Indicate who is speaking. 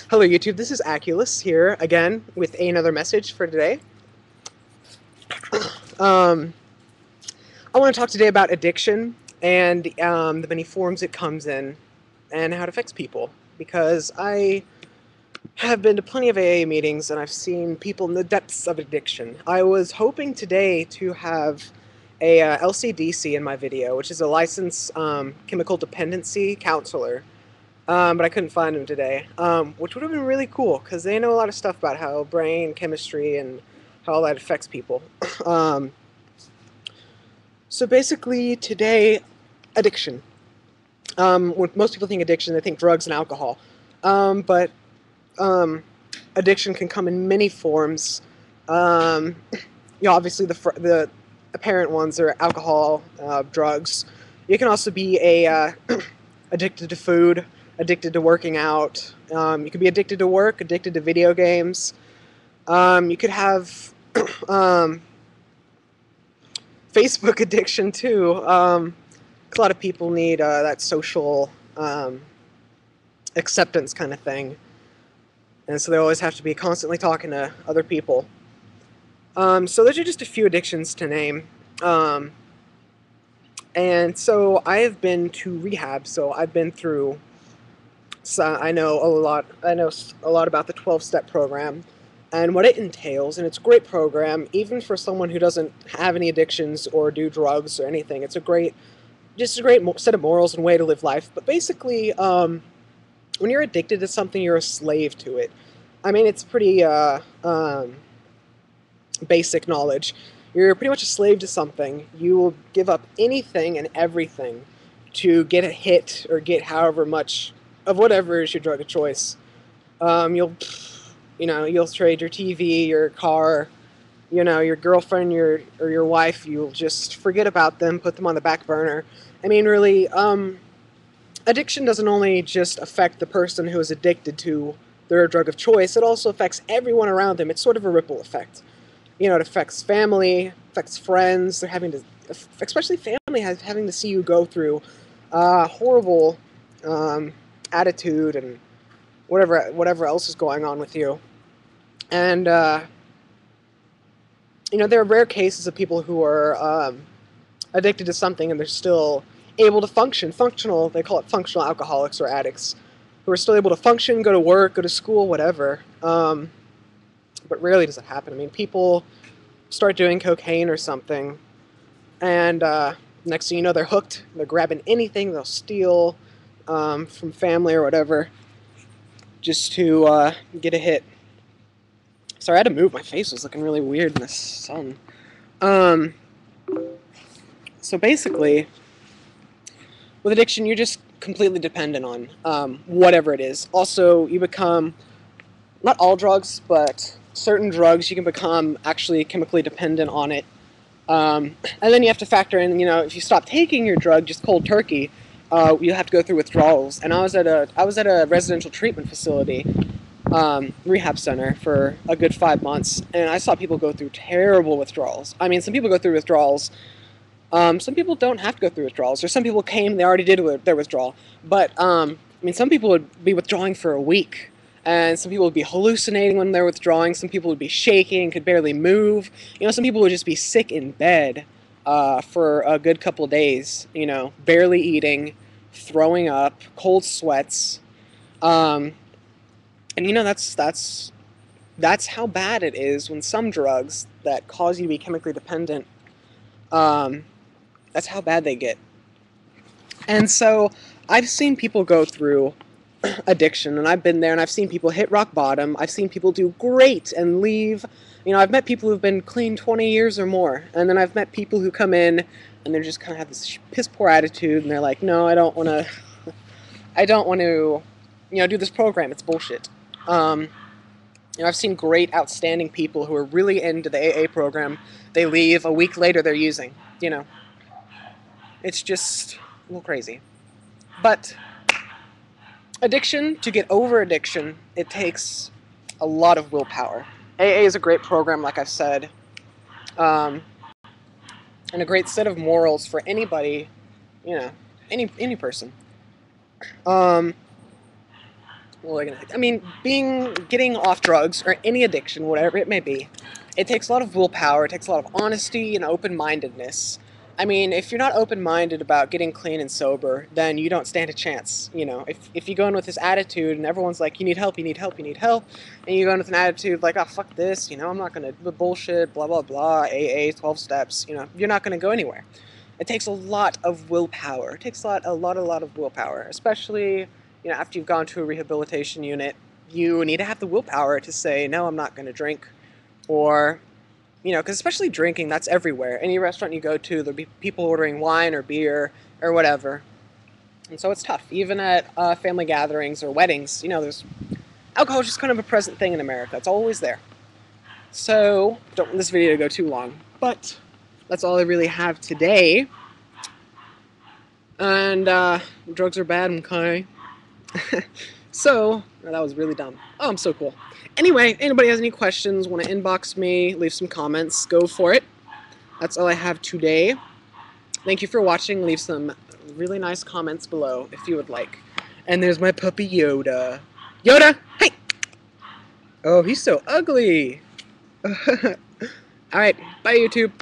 Speaker 1: Hello YouTube, this is Aculus here again with another message for today. Um, I want to talk today about addiction and the many forms it comes in and how it affects people, because I have been to plenty of AA meetings and I've seen people in the depths of addiction. I was hoping today to have a LCDC in my video, which is a licensed chemical dependency counselor. But I couldn't find them today, which would have been really cool because they know a lot of stuff about how brain chemistry and how all that affects people. um, so basically today, addiction. When most people think addiction, they think drugs and alcohol, but addiction can come in many forms. Obviously the apparent ones are alcohol, drugs. You can also be a addicted to food, addicted to working out. You could be addicted to work, addicted to video games. You could have Facebook addiction too. A lot of people need that social acceptance kind of thing, and so they always have to be constantly talking to other people. So those are just a few addictions to name. And so I have been to rehab, so I've been through. So I know a lot. I know a lot about the 12-step program and what it entails, and it's a great program, even for someone who doesn't have any addictions or do drugs or anything. It's just a great set of morals and way to live life. But basically, when you're addicted to something, you're a slave to it. I mean, it's pretty basic knowledge. You're pretty much a slave to something. You will give up anything and everything to get a hit or get however much of whatever is your drug of choice. You'll trade your TV, your car, your girlfriend, or your wife. You'll just forget about them, put them on the back burner. I mean, really, addiction doesn't only just affect the person who is addicted to their drug of choice. It also affects everyone around them. It's sort of a ripple effect. It affects family, affects friends. They're having to, especially family, having to see you go through horrible attitude and whatever else is going on with you. And there are rare cases of people who are addicted to something and they're still able to function. Functional, they call it functional alcoholics or addicts, who are still able to function, go to work, go to school, whatever. But rarely does it happen. I mean, people start doing cocaine or something, and next thing you know, they're hooked. They're grabbing anything. They'll steal from family or whatever just to get a hit. Sorry, I had to move. My face was looking really weird in the sun. So basically, with addiction, you're just completely dependent on whatever it is. Also, you become, not all drugs, but certain drugs, you can become actually chemically dependent on it. And then you have to factor in, if you stop taking your drug just cold turkey, you have to go through withdrawals. And I was at a residential treatment facility, rehab center, for a good 5 months, and I saw people go through terrible withdrawals. I mean, some people go through withdrawals. Some people don't have to go through withdrawals, or some people came, they already did their withdrawal. But I mean, some people would be withdrawing for a week. And some people would be hallucinating when they're withdrawing. Some people would be shaking, could barely move. Some people would just be sick in bed for a good couple of days. Barely eating, throwing up, cold sweats. And that's how bad it is when some drugs that cause you to be chemically dependent, that's how bad they get. And so I've seen people go through addiction, and I've been there, and I've seen people hit rock bottom. I've seen people do great and leave. I've met people who've been clean 20 years or more, and then I've met people who come in and they're just kind of have this piss poor attitude, and they're like, no, I don't want to do this program. It's bullshit. I've seen great, outstanding people who are really into the AA program. They leave, a week later they're using. It's just a little crazy. But addiction, to get over addiction, it takes a lot of willpower. AA is a great program, like I've said, and a great set of morals for anybody, any person. I mean, getting off drugs or any addiction, whatever it may be, it takes a lot of willpower. It takes a lot of honesty and open-mindedness. I mean, if you're not open-minded about getting clean and sober, then you don't stand a chance. You know, if you go in with this attitude and everyone's like, you need help, you need help, you need help, and you go in with an attitude like, oh, fuck this, you know, I'm not gonna do bullshit, blah blah blah, AA, 12 steps, you know, you're not gonna go anywhere. It takes a lot of willpower. It takes a lot of willpower, especially, you know, after you've gone to a rehabilitation unit. You need to have the willpower to say, no, I'm not going to drink, or, you know, because especially drinking, that's everywhere. Any restaurant you go to, there'll be people ordering wine or beer or whatever, and so it's tough. Even at family gatherings or weddings, you know, there's alcohol is just kind of a present thing in America. It's always there. So don't want this video to go too long, but that's all I really have today. And drugs are bad, okay? So, that was really dumb. Oh, I'm so cool. Anyway, anybody has any questions, want to inbox me, leave some comments, go for it. That's all I have today. Thank you for watching. Leave some really nice comments below if you would like. And there's my puppy Yoda. Yoda, hey! Oh, he's so ugly. Alright, bye YouTube.